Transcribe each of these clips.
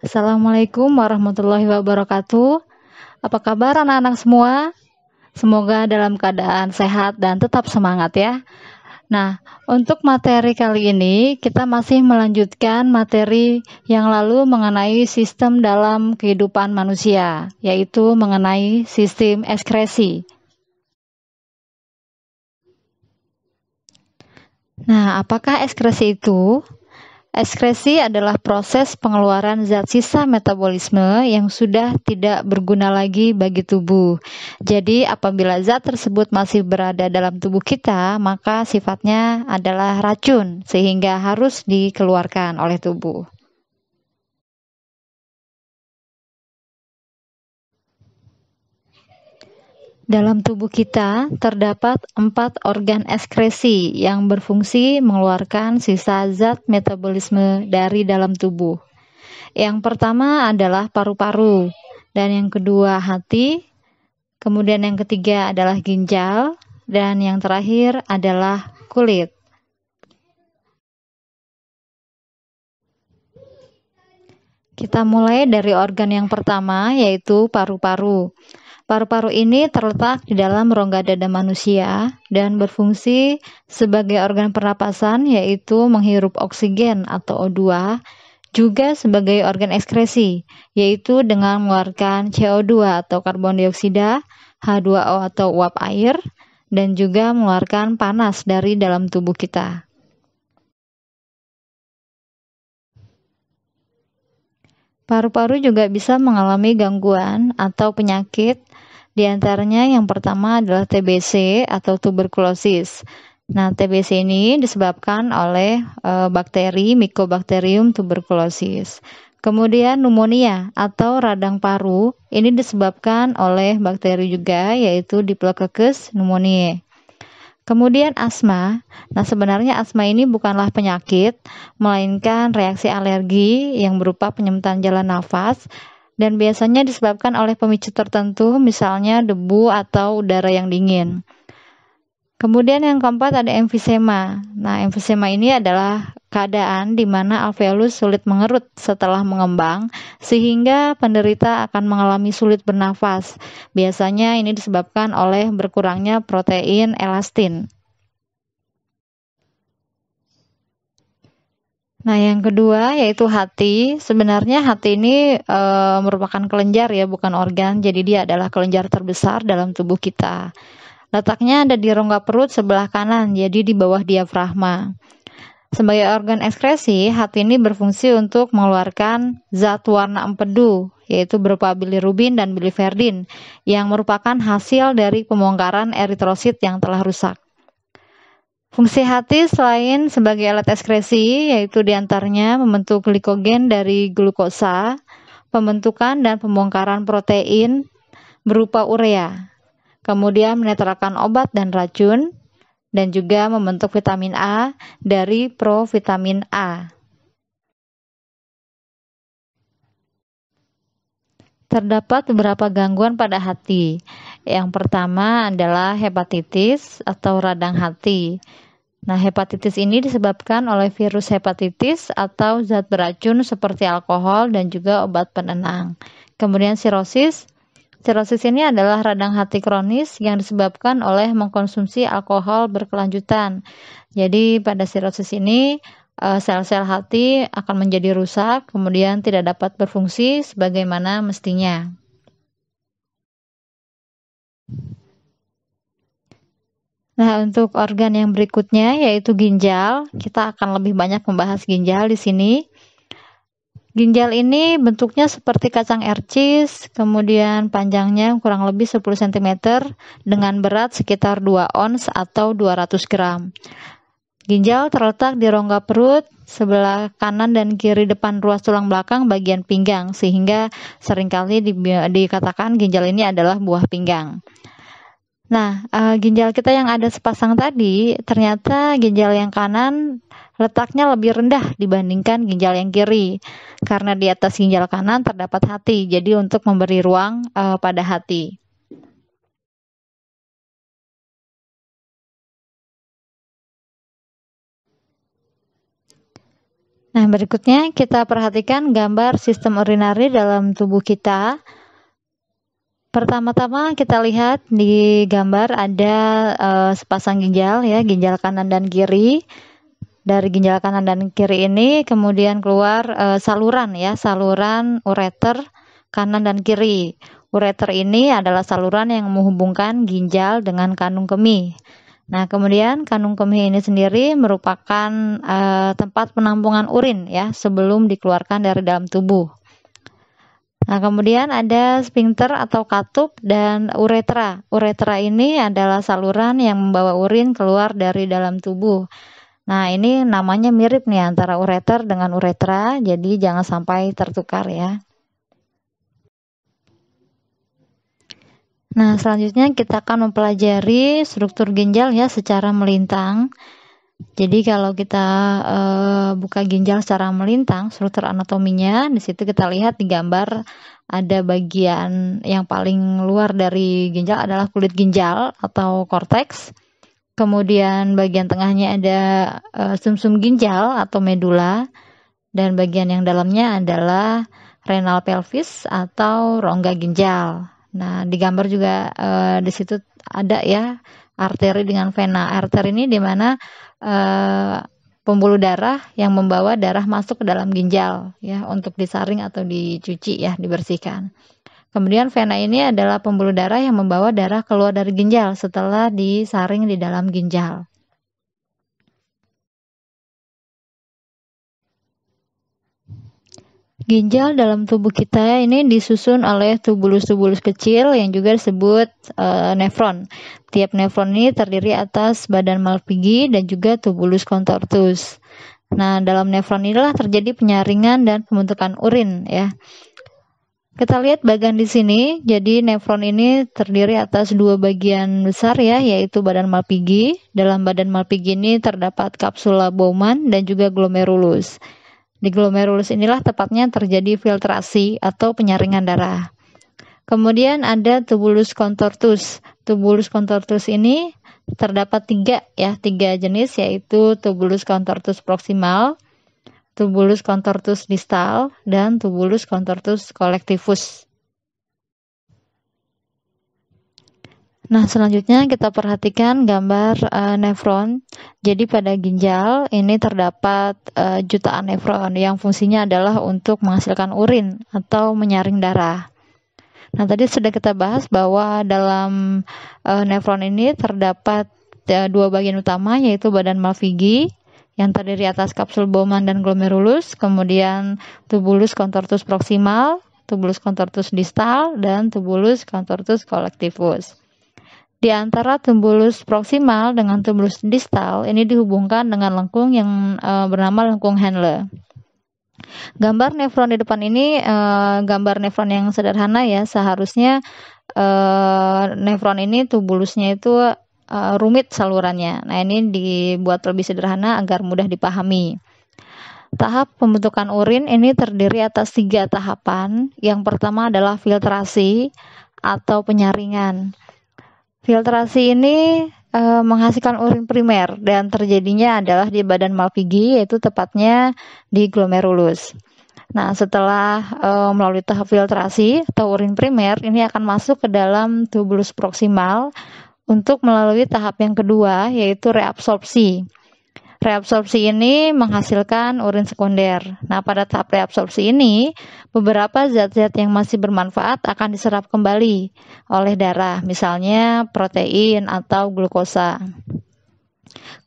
Assalamualaikum warahmatullahi wabarakatuh. Apa kabar anak-anak semua? Semoga dalam keadaan sehat dan tetap semangat ya. Nah, untuk materi kali ini kita masih melanjutkan materi yang lalu mengenai sistem dalam kehidupan manusia, yaitu mengenai sistem ekskresi. Nah, apakah ekskresi itu? Ekskresi adalah proses pengeluaran zat sisa metabolisme yang sudah tidak berguna lagi bagi tubuh. Jadi, apabila zat tersebut masih berada dalam tubuh kita, maka sifatnya adalah racun, sehingga harus dikeluarkan oleh tubuh. Dalam tubuh kita terdapat 4 organ ekskresi yang berfungsi mengeluarkan sisa zat metabolisme dari dalam tubuh. Yang pertama adalah paru-paru, dan yang kedua hati, kemudian yang ketiga adalah ginjal, dan yang terakhir adalah kulit. Kita mulai dari organ yang pertama, yaitu paru-paru. Paru-paru ini terletak di dalam rongga dada manusia dan berfungsi sebagai organ pernapasan, yaitu menghirup oksigen atau O2, juga sebagai organ ekskresi, yaitu dengan mengeluarkan CO2 atau karbon dioksida, H2O atau uap air, dan juga mengeluarkan panas dari dalam tubuh kita. Paru-paru juga bisa mengalami gangguan atau penyakit. Di antaranya yang pertama adalah TBC atau tuberkulosis. Nah, TBC ini disebabkan oleh bakteri Mycobacterium tuberculosis. Kemudian pneumonia atau radang paru ini disebabkan oleh bakteri juga, yaitu Diplococcus pneumoniae. Kemudian asma. Nah, sebenarnya asma ini bukanlah penyakit, melainkan reaksi alergi yang berupa penyempitan jalan nafas dan biasanya disebabkan oleh pemicu tertentu, misalnya debu atau udara yang dingin. Kemudian yang keempat ada emfisema. Nah, emfisema ini adalah keadaan di mana alveolus sulit mengerut setelah mengembang, sehingga penderita akan mengalami sulit bernafas. Biasanya ini disebabkan oleh berkurangnya protein elastin. Nah, yang kedua yaitu hati. Sebenarnya hati ini merupakan kelenjar ya, bukan organ. Jadi dia adalah kelenjar terbesar dalam tubuh kita. Letaknya ada di rongga perut sebelah kanan, jadi di bawah diafragma. Sebagai organ ekskresi, hati ini berfungsi untuk mengeluarkan zat warna empedu, yaitu berupa bilirubin dan biliverdin, yang merupakan hasil dari pembongkaran eritrosit yang telah rusak. Fungsi hati selain sebagai alat ekskresi, yaitu diantaranya membentuk glikogen dari glukosa, pembentukan dan pembongkaran protein berupa urea, kemudian menetralkan obat dan racun, dan juga membentuk vitamin A dari provitamin A. Terdapat beberapa gangguan pada hati. Yang pertama adalah hepatitis atau radang hati. Nah, hepatitis ini disebabkan oleh virus hepatitis atau zat beracun seperti alkohol dan juga obat penenang. Kemudian sirosis. Sirosis ini adalah radang hati kronis yang disebabkan oleh mengkonsumsi alkohol berkelanjutan. Jadi pada sirosis ini sel-sel hati akan menjadi rusak, kemudian tidak dapat berfungsi sebagaimana mestinya. Nah, untuk organ yang berikutnya yaitu ginjal, kita akan lebih banyak membahas ginjal di sini. Ginjal ini bentuknya seperti kacang ercis, kemudian panjangnya kurang lebih 10 cm dengan berat sekitar 2 ons atau 200 gram. Ginjal terletak di rongga perut sebelah kanan dan kiri depan ruas tulang belakang bagian pinggang, sehingga seringkali dikatakan ginjal ini adalah buah pinggang. Nah, ginjal kita yang ada sepasang tadi, ternyata ginjal yang kanan letaknya lebih rendah dibandingkan ginjal yang kiri. Karena di atas ginjal kanan terdapat hati, jadi untuk memberi ruang pada hati. Nah, berikutnya kita perhatikan gambar sistem urinari dalam tubuh kita. Pertama-tama kita lihat di gambar ada sepasang ginjal ya, ginjal kanan dan kiri. Dari ginjal kanan dan kiri ini kemudian keluar saluran ya, saluran ureter kanan dan kiri. Ureter ini adalah saluran yang menghubungkan ginjal dengan kandung kemih. Nah, kemudian kandung kemih ini sendiri merupakan tempat penampungan urin ya sebelum dikeluarkan dari dalam tubuh. Nah, kemudian ada sphincter atau katup dan uretra. Uretra ini adalah saluran yang membawa urin keluar dari dalam tubuh. Nah, ini namanya mirip nih antara ureter dengan uretra, jadi jangan sampai tertukar ya. Nah, selanjutnya kita akan mempelajari struktur ginjal ya secara melintang. Jadi kalau kita buka ginjal secara melintang, struktur anatominya, di situ kita lihat di gambar ada bagian yang paling luar dari ginjal adalah kulit ginjal atau korteks. Kemudian bagian tengahnya ada sumsum ginjal atau medula, dan bagian yang dalamnya adalah renal pelvis atau rongga ginjal. Nah, di gambar juga di situ ada ya arteri dengan vena. Arteri ini di mana pembuluh darah yang membawa darah masuk ke dalam ginjal ya untuk disaring atau dicuci ya, dibersihkan. Kemudian vena ini adalah pembuluh darah yang membawa darah keluar dari ginjal setelah disaring di dalam ginjal. Ginjal dalam tubuh kita ini disusun oleh tubulus-tubulus kecil yang juga disebut nefron. Tiap nefron ini terdiri atas badan Malpighi dan juga tubulus contortus. Nah, dalam nefron inilah terjadi penyaringan dan pembentukan urin ya. Kita lihat bagian di sini, jadi nefron ini terdiri atas dua bagian besar ya, yaitu badan Malpighi. Dalam badan Malpighi ini terdapat kapsula Bowman dan juga glomerulus. Di glomerulus inilah tepatnya terjadi filtrasi atau penyaringan darah. Kemudian ada tubulus contortus. Tubulus contortus ini terdapat tiga jenis, yaitu tubulus contortus proximal, tubulus contortus distal, dan tubulus contortus collectivus. Nah, selanjutnya kita perhatikan gambar nefron. Jadi pada ginjal ini terdapat jutaan nefron yang fungsinya adalah untuk menghasilkan urin atau menyaring darah. Nah, tadi sudah kita bahas bahwa dalam nefron ini terdapat dua bagian utama, yaitu badan Malpighi yang terdiri atas kapsul Bowman dan glomerulus, kemudian tubulus contortus proximal, tubulus contortus distal, dan tubulus contortus collectivus. Di antara tubulus proximal dengan tubulus distal ini dihubungkan dengan lengkung yang bernama lengkung Henle. Gambar nefron di depan ini gambar nefron yang sederhana ya. Seharusnya nefron ini tubulusnya itu rumit salurannya. Nah, ini dibuat lebih sederhana agar mudah dipahami. Tahap pembentukan urin ini terdiri atas 3 tahapan. Yang pertama adalah filtrasi atau penyaringan. Filtrasi ini menghasilkan urin primer dan terjadinya adalah di badan Malpighi, yaitu tepatnya di glomerulus. Nah, setelah melalui tahap filtrasi atau urin primer, ini akan masuk ke dalam tubulus proximal untuk melalui tahap yang kedua, yaitu reabsorpsi. Reabsorpsi ini menghasilkan urin sekunder. Nah, pada tahap reabsorpsi ini, beberapa zat-zat yang masih bermanfaat akan diserap kembali oleh darah, misalnya protein atau glukosa.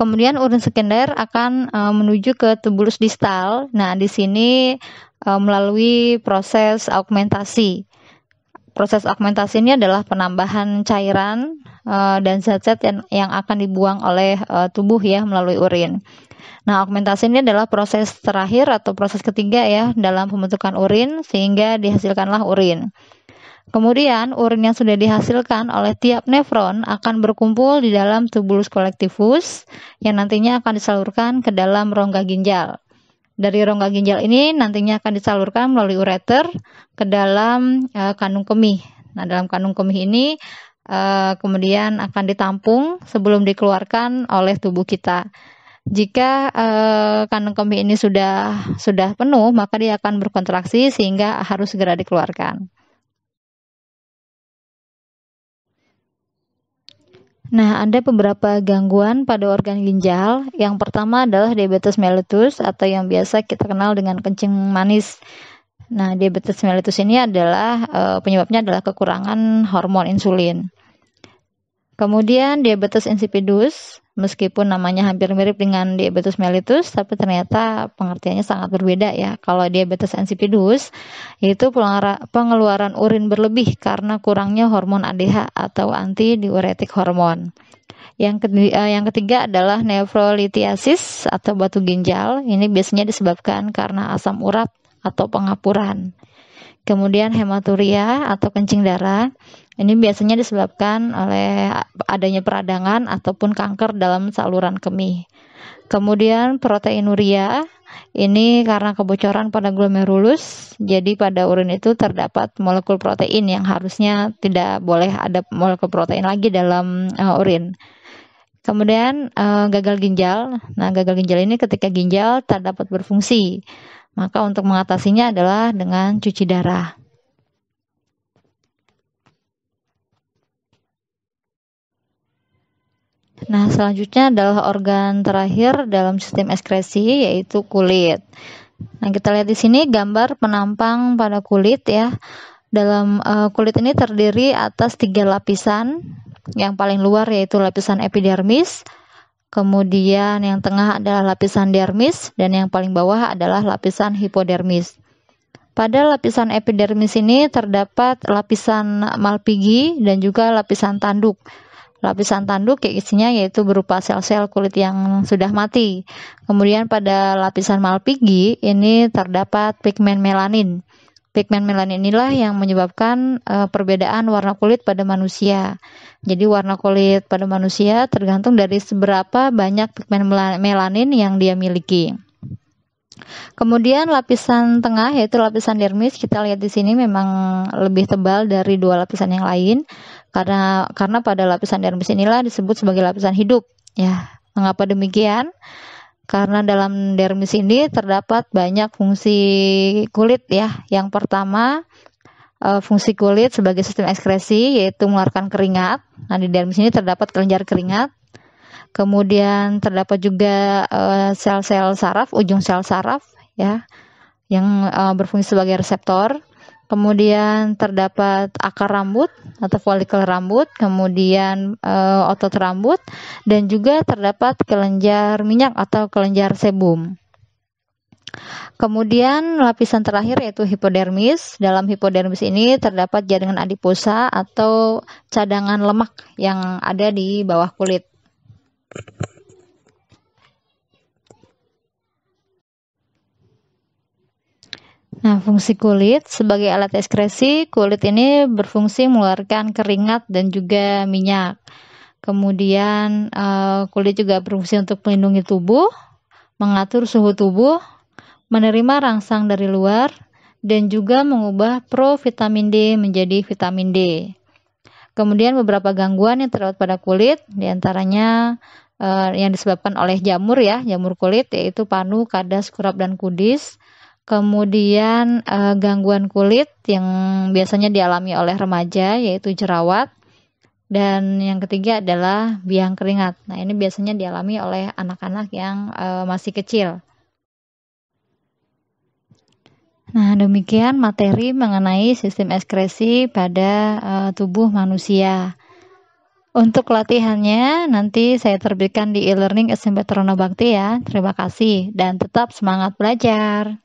Kemudian urin sekunder akan menuju ke tubulus distal. Nah, di sini melalui proses augmentasi. Proses augmentasi ini adalah penambahan cairan dan zat-zat yang akan dibuang oleh tubuh ya melalui urin. Nah, augmentasi ini adalah proses terakhir atau proses ketiga ya dalam pembentukan urin sehingga dihasilkanlah urin. Kemudian urin yang sudah dihasilkan oleh tiap nefron akan berkumpul di dalam tubulus collectivus yang nantinya akan disalurkan ke dalam rongga ginjal. Dari rongga ginjal ini nantinya akan disalurkan melalui ureter ke dalam kandung kemih. Nah, dalam kandung kemih ini kemudian akan ditampung sebelum dikeluarkan oleh tubuh kita. Jika kandung kemih ini sudah penuh, maka dia akan berkontraksi sehingga harus segera dikeluarkan. Nah, ada beberapa gangguan pada organ ginjal. Yang pertama adalah diabetes mellitus atau yang biasa kita kenal dengan kencing manis. Nah, diabetes mellitus ini adalah penyebabnya adalah kekurangan hormon insulin. Kemudian diabetes insipidus, meskipun namanya hampir mirip dengan diabetes mellitus, tapi ternyata pengertiannya sangat berbeda ya. Kalau diabetes insipidus, itu pengeluaran urin berlebih karena kurangnya hormon ADH atau antidiuretik hormon. Yang ketiga adalah nefrolithiasis atau batu ginjal. Ini biasanya disebabkan karena asam urat atau pengapuran. Kemudian hematuria atau kencing darah. Ini biasanya disebabkan oleh adanya peradangan ataupun kanker dalam saluran kemih. Kemudian proteinuria, ini karena kebocoran pada glomerulus, jadi pada urin itu terdapat molekul protein yang harusnya tidak boleh ada molekul protein lagi dalam urin. Kemudian gagal ginjal. Nah, gagal ginjal ini ketika ginjal tak dapat berfungsi. Maka untuk mengatasinya adalah dengan cuci darah. Nah, selanjutnya adalah organ terakhir dalam sistem ekskresi, yaitu kulit. Nah, kita lihat di sini gambar penampang pada kulit ya. Dalam kulit ini terdiri atas 3 lapisan. Yang paling luar yaitu lapisan epidermis, kemudian yang tengah adalah lapisan dermis, dan yang paling bawah adalah lapisan hipodermis. Pada lapisan epidermis ini terdapat lapisan Malpighi dan juga lapisan tanduk. Lapisan tanduk isinya yaitu berupa sel-sel kulit yang sudah mati. Kemudian pada lapisan Malpighi ini terdapat pigmen melanin. Pigmen melanin inilah yang menyebabkan perbedaan warna kulit pada manusia. Jadi warna kulit pada manusia tergantung dari seberapa banyak pigmen melanin yang dia miliki. Kemudian lapisan tengah yaitu lapisan dermis, kita lihat di sini memang lebih tebal dari 2 lapisan yang lain karena pada lapisan dermis inilah disebut sebagai lapisan hidup. Ya, mengapa demikian? Karena dalam dermis ini terdapat banyak fungsi kulit ya. Yang pertama, fungsi kulit sebagai sistem ekskresi yaitu mengeluarkan keringat. Nah, di dermis ini terdapat kelenjar keringat. Kemudian terdapat juga sel-sel saraf, ujung sel saraf ya, yang berfungsi sebagai reseptor. Kemudian terdapat akar rambut atau folikel rambut, kemudian otot rambut, dan juga terdapat kelenjar minyak atau kelenjar sebum. Kemudian lapisan terakhir yaitu hipodermis. Dalam hipodermis ini terdapat jaringan adiposa atau cadangan lemak yang ada di bawah kulit. Nah, fungsi kulit sebagai alat ekskresi, kulit ini berfungsi mengeluarkan keringat dan juga minyak. Kemudian kulit juga berfungsi untuk melindungi tubuh, mengatur suhu tubuh, menerima rangsang dari luar, dan juga mengubah provitamin D menjadi vitamin D. Kemudian beberapa gangguan yang terdapat pada kulit, diantaranya yang disebabkan oleh jamur ya, jamur kulit yaitu panu, kadas, kurap, dan kudis. Kemudian gangguan kulit yang biasanya dialami oleh remaja yaitu jerawat. Dan yang ketiga adalah biang keringat. Nah, ini biasanya dialami oleh anak-anak yang masih kecil. Nah, demikian materi mengenai sistem ekskresi pada tubuh manusia. Untuk latihannya nanti saya terbitkan di e-learning SMP Taruna Bakti ya. Terima kasih dan tetap semangat belajar.